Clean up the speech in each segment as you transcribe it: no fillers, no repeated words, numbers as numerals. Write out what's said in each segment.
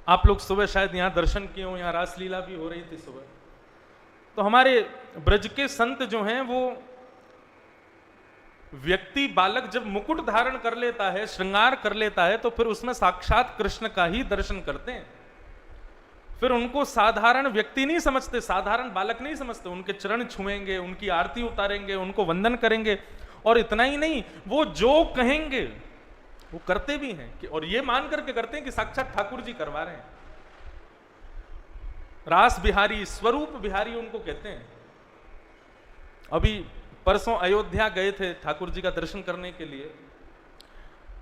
आप लोग सुबह शायद यहाँ दर्शन किए हो, यहाँ रासलीला भी हो रही थी सुबह। तो हमारे ब्रज के संत जो हैं वो व्यक्ति बालक जब मुकुट धारण कर लेता है, श्रृंगार कर लेता है, तो फिर उसमें साक्षात कृष्ण का ही दर्शन करते हैं। फिर उनको साधारण व्यक्ति नहीं समझते, साधारण बालक नहीं समझते, उनके चरण छुएंगे, उनकी आरती उतारेंगे, उनको वंदन करेंगे। और इतना ही नहीं, वो जो कहेंगे वो करते भी हैं कि, और ये मान करके करते हैं कि साक्षात ठाकुर जी करवा रहे हैं। रास बिहारी, स्वरूप बिहारी उनको कहते हैं। अभी परसों अयोध्या गए थे ठाकुर जी का दर्शन करने के लिए,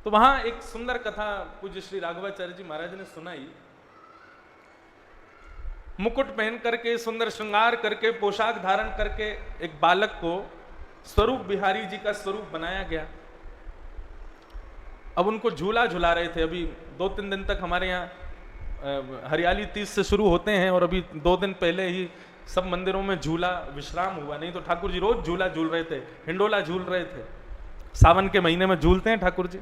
तो वहां एक सुंदर कथा पूज्य श्री राघवाचार्य जी महाराज ने सुनाई। मुकुट पहन करके, सुंदर श्रृंगार करके, पोशाक धारण करके एक बालक को स्वरूप बिहारी जी का स्वरूप बनाया गया। अब उनको झूला झुला रहे थे। अभी 2-3 दिन तक हमारे यहाँ हरियाली तीज से शुरू होते हैं, और अभी 2 दिन पहले ही सब मंदिरों में झूला विश्राम हुआ। नहीं तो ठाकुर जी रोज झूला झूल रहे थे, हिंडोला झूल रहे थे। सावन के महीने में झूलते हैं ठाकुर जी।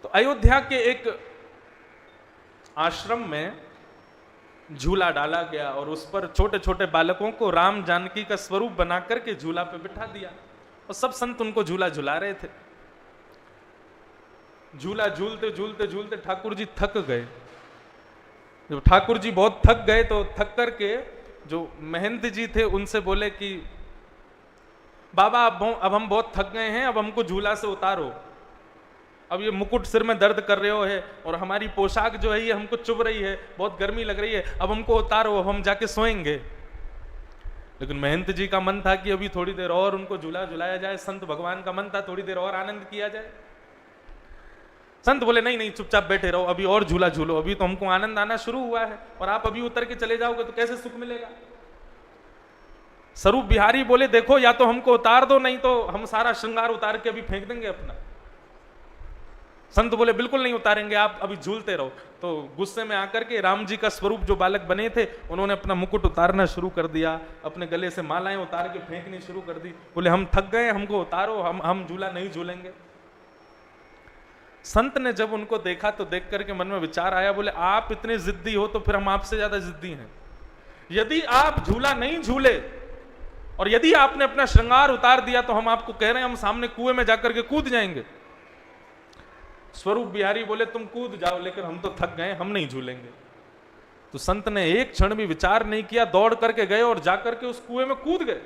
तो अयोध्या के एक आश्रम में झूला डाला गया, और उस पर छोटे छोटे बालकों को राम जानकी का स्वरूप बना करके झूला पे बिठा दिया, और सब संत उनको झूला झुला रहे थे। झूला झूलते झूलते झूलते ठाकुर जी थक गए। जब ठाकुर जी बहुत थक गए तो थक करके जो महंत जी थे उनसे बोले कि बाबा अब हम बहुत थक गए हैं, अब हमको झूला से उतारो। अब ये मुकुट सिर में दर्द कर रहे हो है, और हमारी पोशाक जो है ये हमको चुभ रही है, बहुत गर्मी लग रही है, अब हमको उतारो, अब हम जाके सोएंगे। लेकिन महंत जी का मन था कि अभी थोड़ी देर और उनको झूला झुलाया जाए। संत भगवान का मन था थोड़ी देर और आनंद किया जाए। संत बोले नहीं नहीं, चुपचाप बैठे रहो, अभी और झूला झूलो, अभी तो हमको आनंद आना शुरू हुआ है, और आप अभी उतर के चले जाओगे तो कैसे सुख मिलेगा। स्वरूप बिहारी बोले देखो, या तो हमको उतार दो, नहीं तो हम सारा श्रृंगार उतार के अभी फेंक देंगे अपना। संत बोले बिल्कुल नहीं उतारेंगे, आप अभी झूलते रहो। तो गुस्से में आकर के राम जी का स्वरूप जो बालक बने थे उन्होंने अपना मुकुट उतारना शुरू कर दिया, अपने गले से मालाएं उतार के फेंकनी शुरू कर दी। बोले हम थक गए, हमको उतारो, हम झूला नहीं झूलेंगे। संत ने जब उनको देखा तो देख करके मन में विचार आया, बोले आप इतने जिद्दी हो तो फिर हम आपसे ज्यादा जिद्दी हैं। यदि आप झूला नहीं झूले और यदि आपने अपना श्रृंगार उतार दिया तो हम आपको कह रहे हैं हम सामने कुएं में जाकर के कूद जाएंगे। स्वरूप बिहारी बोले तुम कूद जाओ, लेकिन हम तो थक गए, हम नहीं झूलेंगे। तो संत ने एक क्षण भी विचार नहीं किया, दौड़ करके गए और जाकर के उस कुएं में कूद गए।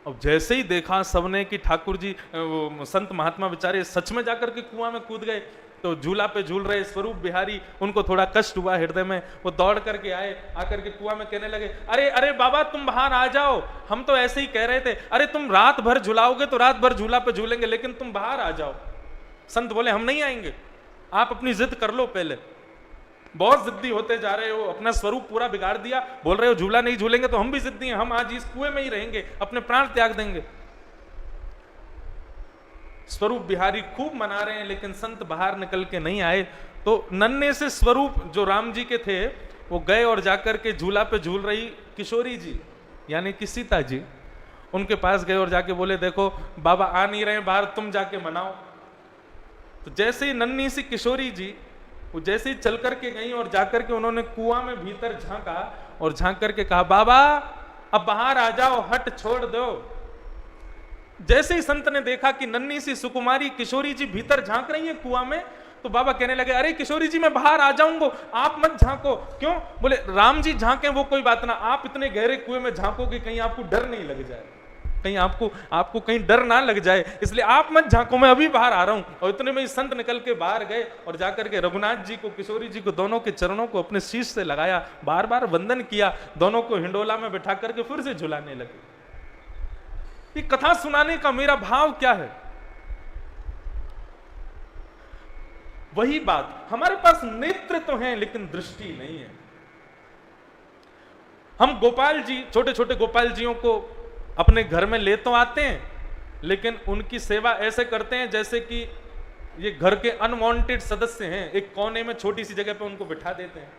अब जैसे ही देखा सबने कि ठाकुर जी संत महात्मा बेचारे सच में जाकर के कुआं में कूद गए, तो झूला पे झूल रहे स्वरूप बिहारी, उनको थोड़ा कष्ट हुआ हृदय में। वो दौड़ करके आए, आकर के कुआं में कहने लगे अरे अरे बाबा तुम बाहर आ जाओ, हम तो ऐसे ही कह रहे थे, अरे तुम रात भर झुलाओगे तो रात भर झूला पे झूलेंगे, लेकिन तुम बाहर आ जाओ। संत बोले हम नहीं आएंगे, आप अपनी जिद कर लो, पहले बहुत जिद्दी होते जा रहे हो, अपना स्वरूप पूरा बिगाड़ दिया, बोल रहे हो झूला नहीं झूलेंगे, तो हम भी जिद्दी हैं, हम आज इस कुएं में ही रहेंगे, अपने प्राण त्याग देंगे। स्वरूप बिहारी खूब मना रहे हैं, लेकिन संत बाहर निकल के नहीं आए। तो नन्हे से स्वरूप जो राम जी के थे वो गए और जाकर के झूला पे झूल रही किशोरी जी यानी कि सीता जी, उनके पास गए और जाके बोले देखो बाबा आ नहीं रहे बाहर, तुम जाके मनाओ। तो जैसे ही नन्ही सी किशोरी जी वो जैसे ही चल करके गई और जाकर के उन्होंने कुआं में भीतर झांका और झांक करके कहा बाबा अब बाहर आ जाओ, हट छोड़ दो। जैसे ही संत ने देखा कि नन्ही सी सुकुमारी किशोरी जी भीतर झांक रही है कुआं में, तो बाबा कहने लगे अरे किशोरी जी मैं बाहर आ जाऊंगा, आप मत झांको। क्यों? बोले राम जी झांके वो कोई बात ना, आप इतने गहरे कुएं में झांकोगे कहीं आपको डर नहीं लग जाए, कहीं आपको कहीं डर ना लग जाए, इसलिए आप मत झांको, मैं अभी बाहर आ रहा हूं। और इतने में ही संत निकल के बाहर गए और जाकर के रघुनाथ जी को, किशोरी जी को, दोनों के चरणों को अपने शीश से लगाया, बार बार वंदन किया, दोनों को हिंडोला में बैठा करके फिर से झुलाने लगे। ये कथा सुनाने का मेरा भाव क्या है? वही बात, हमारे पास नेत्र तो हैं लेकिन दृष्टि नहीं है। हम गोपाल जी, छोटे छोटे गोपाल जियों को अपने घर में ले तो आते हैं, लेकिन उनकी सेवा ऐसे करते हैं जैसे कि ये घर के अनवांटेड सदस्य हैं, एक कोने में छोटी सी जगह पे उनको बिठा देते हैं।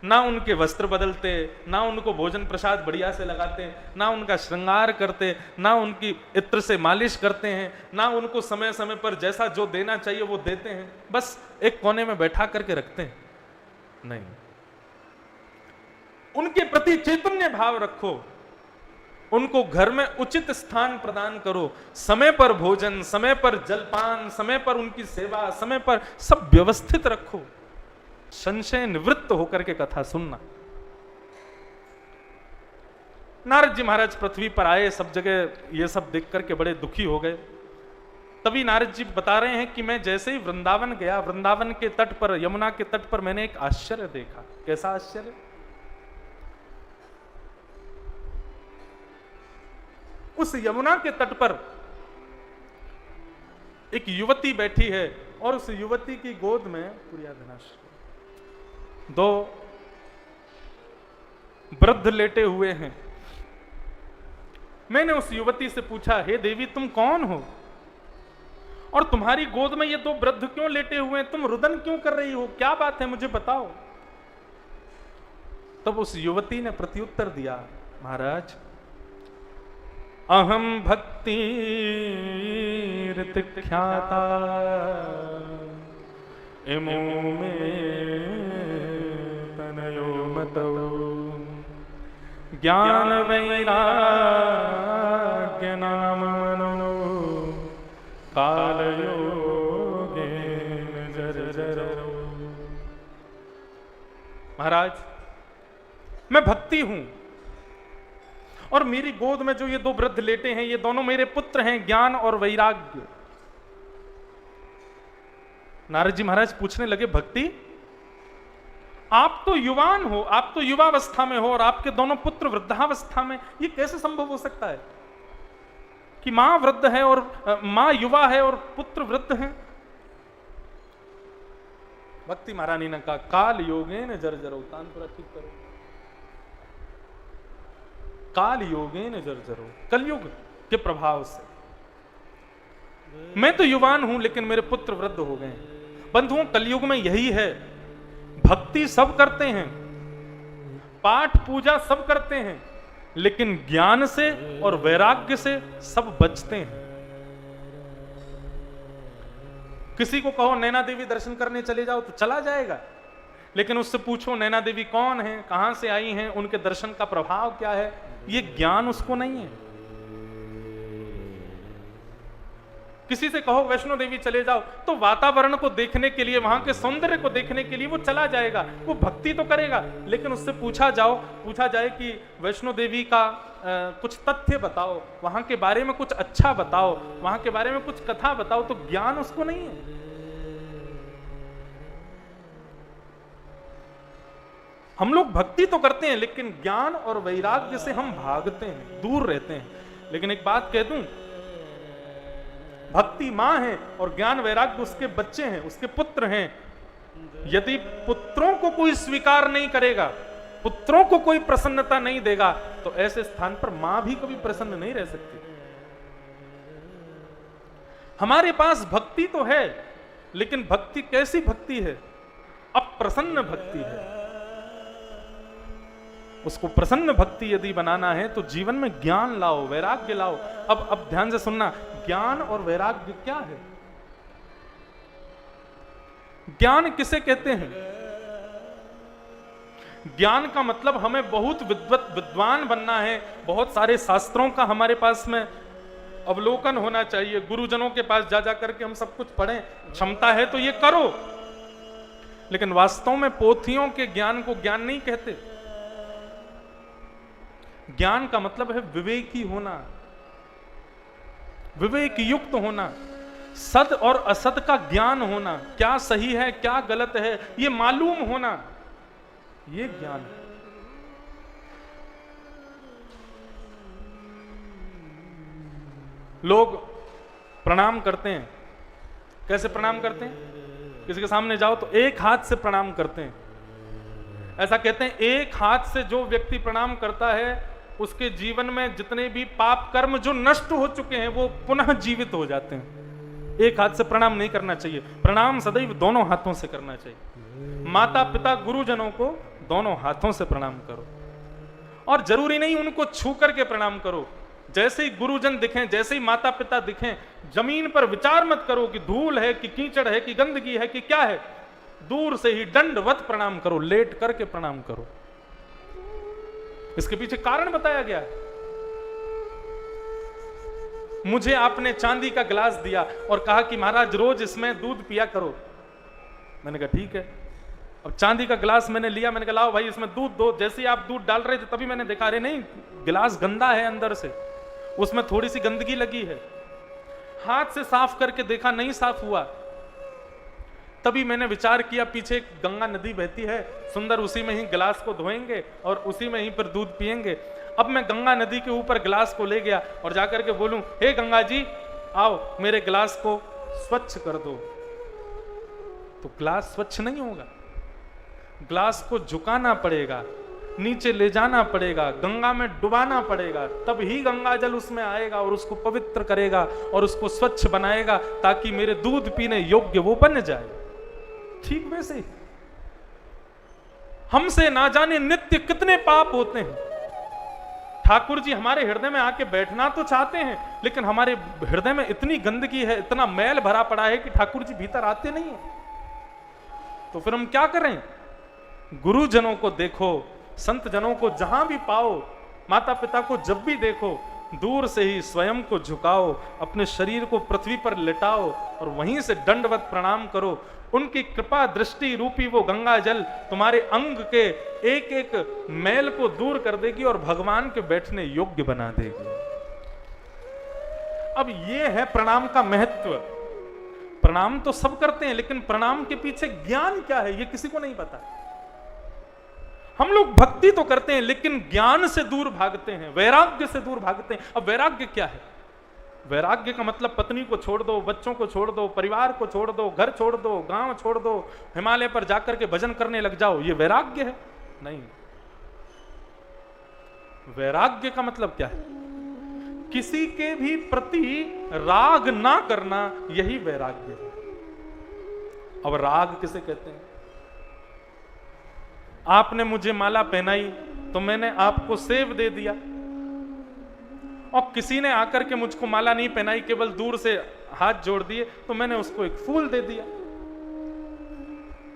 ना उनके वस्त्र बदलते, ना उनको भोजन प्रसाद बढ़िया से लगाते, ना उनका श्रृंगार करते, ना उनकी इत्र से मालिश करते हैं, ना उनको समय समय पर जैसा जो देना चाहिए वो देते हैं, बस एक कोने में बैठा करके रखते हैं। नहीं, उनके प्रति चैतन्य भाव रखो, उनको घर में उचित स्थान प्रदान करो, समय पर भोजन, समय पर जलपान, समय पर उनकी सेवा, समय पर सब व्यवस्थित रखो। संशय निवृत्त होकर के कथा सुनना। नारद जी महाराज पृथ्वी पर आए, सब जगह ये सब देख करके बड़े दुखी हो गए। तभी नारद जी बता रहे हैं कि मैं जैसे ही वृंदावन गया, वृंदावन के तट पर, यमुना के तट पर मैंने एक आश्चर्य देखा। कैसा आश्चर्य? उस यमुना के तट पर एक युवती बैठी है और उस युवती की गोद में दो वृद्ध लेटे हुए हैं। मैंने उस युवती से पूछा, हे देवी तुम कौन हो और तुम्हारी गोद में ये दो वृद्ध क्यों लेटे हुए हैं? तुम रुदन क्यों कर रही हो? क्या बात है, मुझे बताओ। तब उस युवती ने प्रत्युत्तर दिया, महाराज अहम भक्ति ख्याता इमो में तनयो मतौ ज्ञान वैराग्य नामनो कालयोगेन जर्जरो। महाराज मैं भक्ति हूं और मेरी गोद में जो ये दो वृद्ध लेटे हैं, ये दोनों मेरे पुत्र हैं, ज्ञान और वैराग्य। नारद जी महाराज पूछने लगे, भक्ति आप तो युवान हो, आप तो युवावस्था में हो और आपके दोनों पुत्र वृद्धावस्था में, ये कैसे संभव हो सकता है कि मां वृद्ध है और मां युवा है और पुत्र वृद्ध हैं? भक्ति महारानी ने कहा, काल योगेन जर्जरो। तानपुरा ठीक करो, काल योगेन जर्जरो, कलयुग के प्रभाव से। मैं तो युवान हूं लेकिन मेरे पुत्र वृद्ध हो गए। बंधुओं, कलयुग में यही है, भक्ति सब करते हैं, पाठ पूजा सब करते हैं, लेकिन ज्ञान से और वैराग्य से सब बचते हैं। किसी को कहो नैना देवी दर्शन करने चले जाओ तो चला जाएगा, लेकिन उससे पूछो नैना देवी कौन है, कहां से आई हैं, उनके दर्शन का प्रभाव क्या है, ये ज्ञान उसको नहीं है। किसी से कहो वैष्णो देवी चले जाओ तो वातावरण को देखने के लिए, वहां के सौंदर्य को देखने के लिए वो चला जाएगा, वो भक्ति तो करेगा, लेकिन उससे पूछा जाए कि वैष्णो देवी का कुछ तथ्य बताओ, वहां के बारे में कुछ अच्छा बताओ, वहां के बारे में कुछ कथा बताओ, तो ज्ञान उसको नहीं है। हम लोग भक्ति तो करते हैं लेकिन ज्ञान और वैराग्य से हम भागते हैं, दूर रहते हैं। लेकिन एक बात कह दूं, भक्ति मां है और ज्ञान वैराग्य उसके बच्चे हैं, उसके पुत्र हैं। यदि पुत्रों को कोई स्वीकार नहीं करेगा, पुत्रों को कोई प्रसन्नता नहीं देगा, तो ऐसे स्थान पर मां भी कभी प्रसन्न नहीं रह सकती। हमारे पास भक्ति तो है, लेकिन भक्ति कैसी भक्ति है? अप्रसन्न भक्ति है। उसको प्रसन्न भक्ति यदि बनाना है तो जीवन में ज्ञान लाओ, वैराग्य लाओ। अब ध्यान से सुनना, ज्ञान और वैराग्य क्या है? ज्ञान किसे कहते हैं? ज्ञान का मतलब हमें बहुत विद्वान बनना है, बहुत सारे शास्त्रों का हमारे पास में अवलोकन होना चाहिए, गुरुजनों के पास जा करके हम सब कुछ पढ़ें, क्षमता है तो ये करो। लेकिन वास्तव में पोथियों के ज्ञान को ज्ञान नहीं कहते। ज्ञान का मतलब है विवेकी होना, विवेक युक्त होना, सद और असद का ज्ञान होना, क्या सही है क्या गलत है ये मालूम होना, ये ज्ञान है। लोग प्रणाम करते हैं, कैसे प्रणाम करते हैं? किसी के सामने जाओ तो एक हाथ से प्रणाम करते हैं। ऐसा कहते हैं एक हाथ से जो व्यक्ति प्रणाम करता है उसके जीवन में जितने भी पाप कर्म जो नष्ट हो चुके हैं वो पुनः जीवित हो जाते हैं। एक हाथ से प्रणाम नहीं करना चाहिए, प्रणाम सदैव दोनों हाथों से करना चाहिए। माता पिता गुरुजनों को दोनों हाथों से प्रणाम करो। और जरूरी नहीं उनको छू करके प्रणाम करो, जैसे ही गुरुजन दिखें, जैसे ही माता पिता दिखें, जमीन पर विचार मत करो कि धूल है कि कीचड़ है कि गंदगी है कि क्या है, दूर से ही दंडवत प्रणाम करो, लेट करके प्रणाम करो। इसके पीछे कारण बताया गया है। मुझे आपने चांदी का गिलास दिया और कहा कि महाराज रोज इसमें दूध पिया करो। मैंने कहा ठीक है। अब चांदी का गिलास मैंने लिया, मैंने कहा लाओ भाई इसमें दूध दो। जैसे ही आप दूध डाल रहे थे तभी मैंने देखा, अरे नहीं, गिलास गंदा है अंदर से, उसमें थोड़ी सी गंदगी लगी है। हाथ से साफ करके देखा, नहीं साफ हुआ। तभी मैंने विचार किया, पीछे एक गंगा नदी बहती है सुंदर, उसी में ही गिलास को धोएंगे और उसी में ही पर दूध पिएंगे। अब मैं गंगा नदी के ऊपर गिलास को ले गया और जाकर के बोलूं, हे गंगा जी आओ मेरे गिलास को स्वच्छ कर दो, तो गिलास स्वच्छ नहीं होगा। गिलास को झुकाना पड़ेगा, नीचे ले जाना पड़ेगा, गंगा में डुबाना पड़ेगा, तब ही गंगा जल उसमें आएगा और उसको पवित्र करेगा और उसको स्वच्छ बनाएगा, ताकि मेरे दूध पीने योग्य वो बन जाए। ठीक वैसे ही हमसे ना जाने नित्य कितने पाप होते हैं। ठाकुर जी हमारे हृदय में आके बैठना तो चाहते हैं, लेकिन हमारे हृदय में इतनी गंदगी है, इतना मैल भरा पड़ा है कि ठाकुर जी भीतर आते नहीं है। तो फिर हम क्या करें? गुरुजनों को देखो, संत जनों को जहां भी पाओ, माता पिता को जब भी देखो, दूर से ही स्वयं को झुकाओ, अपने शरीर को पृथ्वी पर लिटाओ और वहीं से दंडवत प्रणाम करो। उनकी कृपा दृष्टि रूपी वो गंगा जल तुम्हारे अंग के एक एक मैल को दूर कर देगी और भगवान के बैठने योग्य बना देगी। अब ये है प्रणाम का महत्व। प्रणाम तो सब करते हैं, लेकिन प्रणाम के पीछे ज्ञान क्या है ये किसी को नहीं पता। हम लोग भक्ति तो करते हैं, लेकिन ज्ञान से दूर भागते हैं, वैराग्य से दूर भागते हैं। अब वैराग्य क्या है? वैराग्य का मतलब पत्नी को छोड़ दो, बच्चों को छोड़ दो, परिवार को छोड़ दो, घर छोड़ दो, गांव छोड़ दो, हिमालय पर जाकर के भजन करने लग जाओ, ये वैराग्य है? नहीं। वैराग्य का मतलब क्या है? किसी के भी प्रति राग ना करना, यही वैराग्य है। अब राग किसे कहते हैं? आपने मुझे माला पहनाई तो मैंने आपको सेब दे दिया, और किसी ने आकर के मुझको माला नहीं पहनाई, केवल दूर से हाथ जोड़ दिए, तो मैंने उसको एक फूल दे दिया।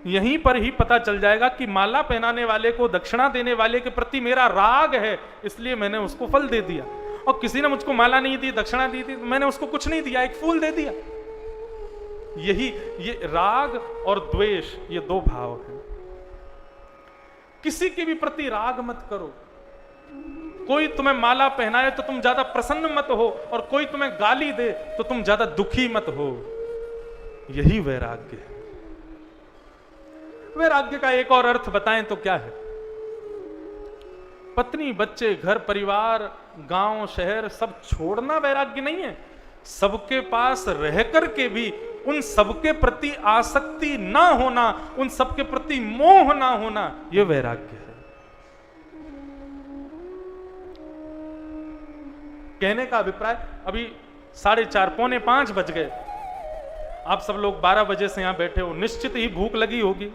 यहीं पर ही पता चल जाएगा कि माला पहनाने वाले को, दक्षिणा देने वाले के प्रति मेरा राग है, इसलिए मैंने उसको फल दे दिया। और किसी ने मुझको माला नहीं दी, दक्षिणा दी थी, तो मैंने उसको कुछ नहीं दिया, एक फूल दे दिया। ये राग और द्वेष, ये दो भाव हैं। किसी के भी प्रति राग मत करो। कोई तुम्हें माला पहनाए तो तुम ज्यादा प्रसन्न मत हो, और कोई तुम्हें गाली दे तो तुम ज्यादा दुखी मत हो। यही वैराग्य है। वैराग्य का एक और अर्थ बताएं तो क्या है? पत्नी, बच्चे, घर परिवार, गांव, शहर सब छोड़ना वैराग्य नहीं है। सबके पास रह करके भी उन सबके प्रति आसक्ति ना होना, उन सबके प्रति मोह ना होना, यह वैराग्य है। कहने का अभिप्राय, अभी 4:30 पौने 5 बज गए, आप सब लोग 12 बजे से यहां बैठे हो, निश्चित ही भूख लगी होगी,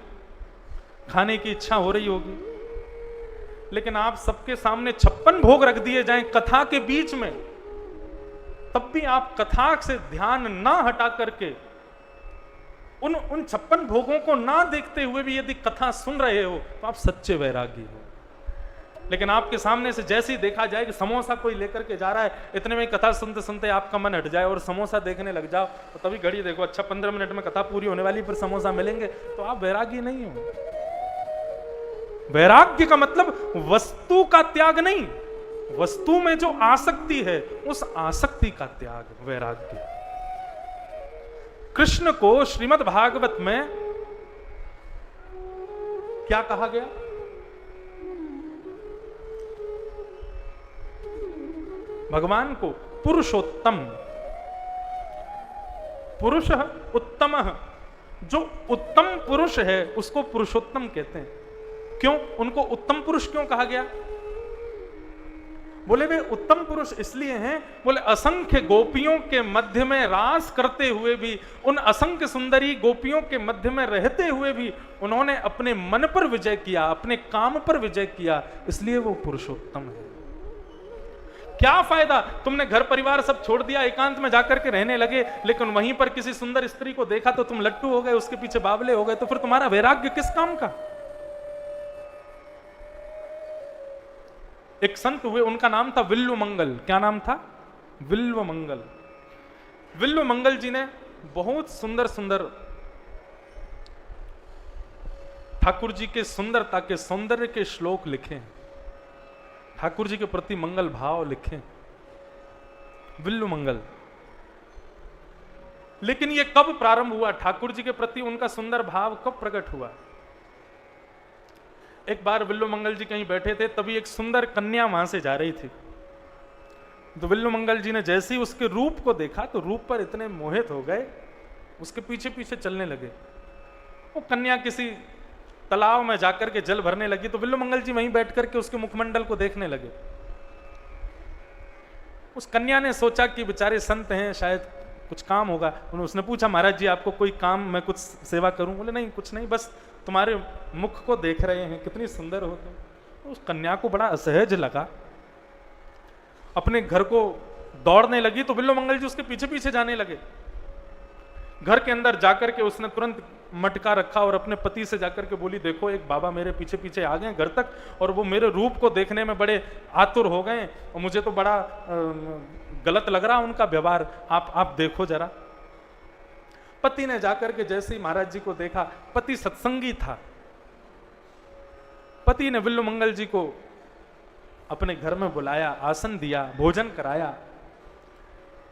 खाने की इच्छा हो रही होगी, लेकिन आप सबके सामने 56 भोग रख दिए जाएं कथा के बीच में, तब भी आप कथा से ध्यान ना हटा करके उन 56 भोगों को ना देखते हुए भी यदि कथा सुन रहे हो, तो आप सच्चे वैरागी हो। लेकिन आपके सामने से जैसे ही देखा जाए कि समोसा कोई लेकर के जा रहा है, इतने में कथा सुनते सुनते आपका मन हट जाए और समोसा देखने लग जाओ, तो तभी घड़ी देखो, अच्छा 15 मिनट में कथा पूरी होने वाली, फिर समोसा मिलेंगे, तो आप वैरागी नहीं हो। वैराग्य का मतलब वस्तु का त्याग नहीं, वस्तु में जो आसक्ति है उस आसक्ति का त्याग वैराग्य। कृष्ण को श्रीमद् भागवत में क्या कहा गया? भगवान को पुरुषोत्तम, पुरुष उत्तम, जो उत्तम पुरुष है उसको पुरुषोत्तम कहते हैं। क्यों? उनको उत्तम पुरुष क्यों कहा गया? बोले वे उत्तम पुरुष इसलिए हैं, बोले असंख्य गोपियों के मध्य में रास करते हुए भी, उन असंख्य सुंदरी गोपियों के मध्य में रहते हुए भी उन्होंने अपने मन पर विजय किया, अपने काम पर विजय किया, इसलिए वो पुरुषोत्तम है। क्या फायदा, तुमने घर परिवार सब छोड़ दिया, एकांत में जाकर के रहने लगे, लेकिन वहीं पर किसी सुंदर स्त्री को देखा तो तुम लट्टू हो गए, उसके पीछे बावले हो गए, तो फिर तुम्हारा वैराग्य किस काम का। एक संत हुए, उनका नाम था विल्व मंगल। क्या नाम था? विल्व मंगल। विल्व मंगल जी ने बहुत सुंदर सुंदर ठाकुर जी के सुंदरता के, सौंदर्य के श्लोक लिखे, ठाकुर जी के प्रति मंगल भाव लिखे, विल्व मंगल। लेकिन यह कब प्रारंभ हुआ, ठाकुर जी के प्रति उनका सुंदर भाव कब प्रकट हुआ? एक बार विल्व मंगल जी कहीं बैठे थे, तभी एक सुंदर कन्या वहां से जा रही थी। तो विल्व मंगल जी ने जैसे ही उसके रूप को देखा तो रूप पर इतने मोहित हो गए, उसके पीछे पीछे चलने लगे। वो कन्या किसी तालाब में जाकर के जल भरने लगी, तो विल्व मंगल जी वहीं बैठ करके उसके मुखमंडल को देखने लगे। उस कन्या ने सोचा कि बेचारे संत हैं, शायद कुछ काम होगा। उसने पूछा, महाराज जी आपको कोई काम, मैं कुछ सेवा करूं? बोले नहीं, कुछ नहीं, बस तुम्हारे मुख को देख रहे हैं, कितनी सुंदर हो तुम। तो उस कन्या को बड़ा असहज लगा, अपने घर को दौड़ने लगी। तो विल्व मंगल जी उसके पीछे पीछे जाने लगे। घर के अंदर जाकर के उसने तुरंत मटका रखा और अपने पति से जाकर के बोली, देखो एक बाबा मेरे पीछे पीछे आ गए घर तक, और वो मेरे रूप को देखने में बड़े आतुर हो गए, और मुझे तो बड़ा गलत लग रहा उनका व्यवहार, आप देखो जरा। पति ने जाकर के जैसे ही महाराज जी को देखा, पति सत्संगी था, पति ने विल्व मंगल जी को अपने घर में बुलाया, आसन दिया, भोजन कराया।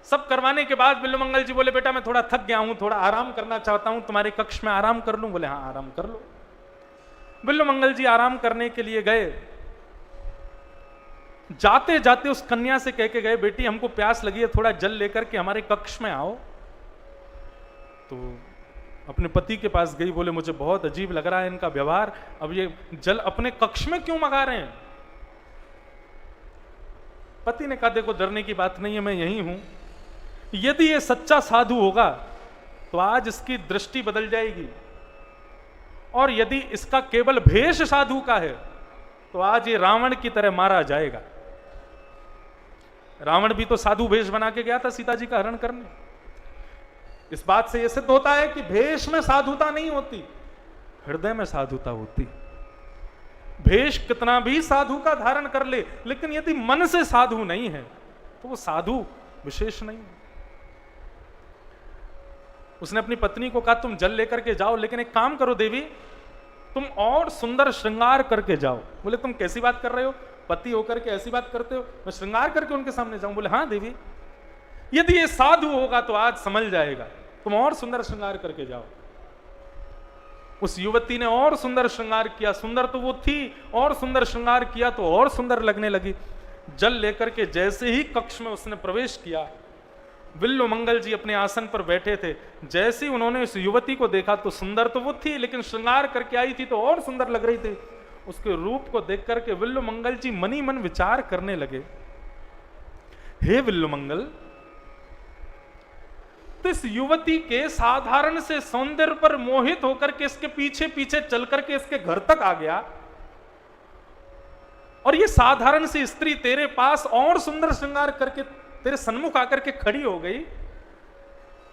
सब करवाने के बाद विल्व मंगल जी बोले, बेटा मैं थोड़ा थक गया हूं, थोड़ा आराम करना चाहता हूं, तुम्हारे कक्ष में आराम कर लूं? बोले हाँ आराम कर लो। विल्व मंगल जी आराम करने के लिए गए। जाते जाते उस कन्या से कह के गए, बेटी हमको प्यास लगी है, थोड़ा जल लेकर के हमारे कक्ष में आओ। तो अपने पति के पास गई, बोले मुझे बहुत अजीब लग रहा है इनका व्यवहार, अब ये जल अपने कक्ष में क्यों मंगा रहे हैं? पति ने कहा, देखो डरने की बात नहीं है, मैं यही हूं, यदि ये सच्चा साधु होगा तो आज इसकी दृष्टि बदल जाएगी, और यदि इसका केवल भेष साधु का है तो आज ये रावण की तरह मारा जाएगा। रावण भी तो साधु भेष बना के गया था सीता जी का हरण करने। इस बात से यह सिद्ध होता है कि भेष में साधुता नहीं होती, हृदय में साधुता होती। भेष कितना भी साधु का धारण कर ले, लेकिन यदि मन से साधु नहीं है तो वो साधु विशेष नहीं है। उसने अपनी पत्नी को कहा, तुम जल लेकर के जाओ, लेकिन एक काम करो देवी, तुम और सुंदर श्रृंगार करके जाओ। बोले तुम कैसी बात कर रहे हो, पति होकर के ऐसी बात करते हो, मैं श्रृंगार करके उनके सामने जाऊं? बोले हाँ देवी, यदि ये साधु होगा तो आज समझ जाएगा, तुम और सुंदर श्रृंगार करके जाओ। उस युवती ने और सुंदर श्रृंगार किया, सुंदर तो वो थी, और सुंदर श्रृंगार किया तो और सुंदर लगने लगी। जल लेकर के जैसे ही कक्ष में उसने प्रवेश किया, विल्व मंगल जी अपने आसन पर बैठे थे, जैसे ही उन्होंने उस युवती को देखा तो सुंदर तो वो थी, लेकिन श्रृंगार करके आई थी तो और सुंदर लग रही थी। उसके रूप को देख करके विल्व मंगल जी मनी मन विचार करने लगे, हे विल्व मंगल, तो इस युवती के साधारण से सौंदर्य पर मोहित होकर के इसके पीछे पीछे चल करके इसके घर तक आ गया, और ये साधारण सी स्त्री तेरे पास और सुंदर श्रृंगार करके तेरे सन्मुख आकर के खड़ी हो गई।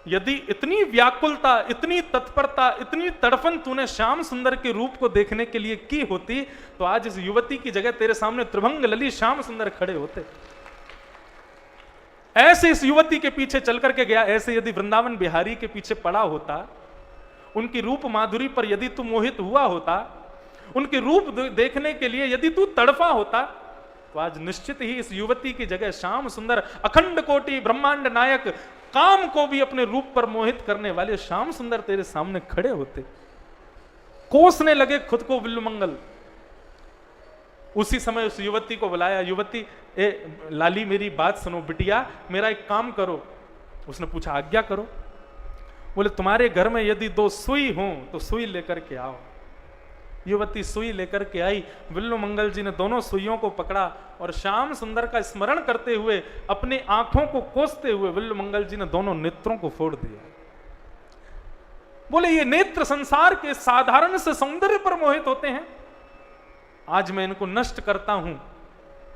यदि इतनी व्याकुलता, इतनी तत्परता, इतनी तड़फन तूने श्याम सुंदर के रूप को देखने के लिए की होती तो आज इस युवती की जगह तेरे सामने त्रिभंग लली श्याम सुंदर खड़े होते। ऐसे इस युवती के पीछे चल करके गया, ऐसे यदि वृंदावन बिहारी के पीछे पड़ा होता, उनकी रूप माधुरी पर यदि तू मोहित हुआ होता, उनके रूप देखने के लिए यदि तू तड़फा होता, तो आज निश्चित ही इस युवती की जगह श्याम सुंदर, अखंड कोटि ब्रह्मांड नायक, काम को भी अपने रूप पर मोहित करने वाले श्याम सुंदर तेरे सामने खड़े होते। कोसने लगे खुद को विल्व मंगल। उसी समय उस युवती को बुलाया, युवती ए लाली मेरी बात सुनो बिटिया, मेरा एक काम करो। उसने पूछा आज्ञा करो। बोले तुम्हारे घर में यदि 2 सुई हो तो सुई लेकर के आओ। युवती सुई लेकर के आई। विल्लू मंगल जी ने दोनों सुइयों को पकड़ा और श्याम सुंदर का स्मरण करते हुए अपनी आंखों को कोसते हुए विल्लू मंगल जी ने दोनों नेत्रों को फोड़ दिया। बोले ये नेत्र संसार के साधारण से सौंदर्य पर मोहित होते हैं, आज मैं इनको नष्ट करता हूं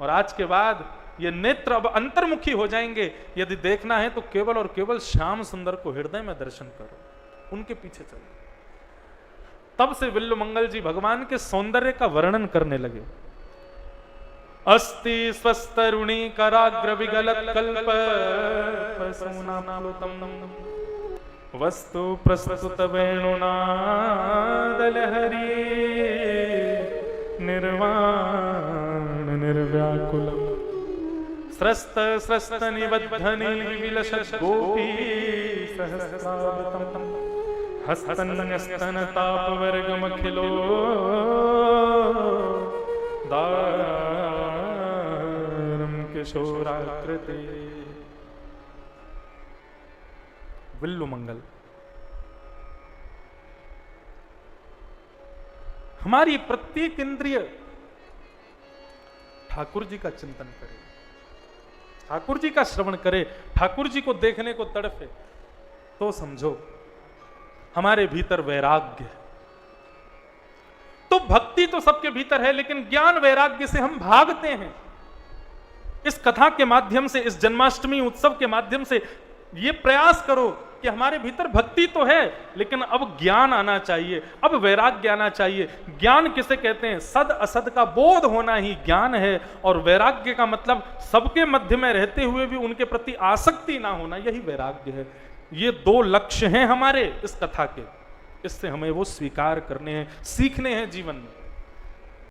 और आज के बाद ये नेत्र अब अंतर्मुखी हो जाएंगे। यदि देखना है तो केवल और केवल श्याम सुंदर को हृदय में दर्शन करो, उनके पीछे चलो। तब से विल्लू मंगल जी भगवान के सौंदर्य का वर्णन करने लगे। अस्ति स्वस्तरुणी कराग्र विगलत कल्प वस्तु प्रस्तुत वेणुना दलहरी निर्वाण निर्व्याकुलम स्रस्त स्रस्त निबद्धनि विलसत् गोपी सहस्रावृतम हस्तन्यस्तन तापवर्गमखिलो दारम किशोराकृति। विल्लू मंगल हमारी प्रत्येक इंद्रिय ठाकुर जी का चिंतन करे, ठाकुर जी का श्रवण करे, ठाकुर जी को देखने को तड़फे, तो समझो हमारे भीतर वैराग्य। तो भक्ति तो सबके भीतर है, लेकिन ज्ञान वैराग्य से हम भागते हैं। इस कथा के माध्यम से, इस जन्माष्टमी उत्सव के माध्यम से ये प्रयास करो कि हमारे भीतर भक्ति तो है, लेकिन अब ज्ञान आना चाहिए, अब वैराग्य आना चाहिए। ज्ञान किसे कहते हैं? सद असद का बोध होना ही ज्ञान है। और वैराग्य का मतलब सबके मध्य में रहते हुए भी उनके प्रति आसक्ति ना होना, यही वैराग्य है। ये दो लक्ष्य हैं हमारे इस कथा के, इससे हमें वो स्वीकार करने हैं, सीखने हैं जीवन में।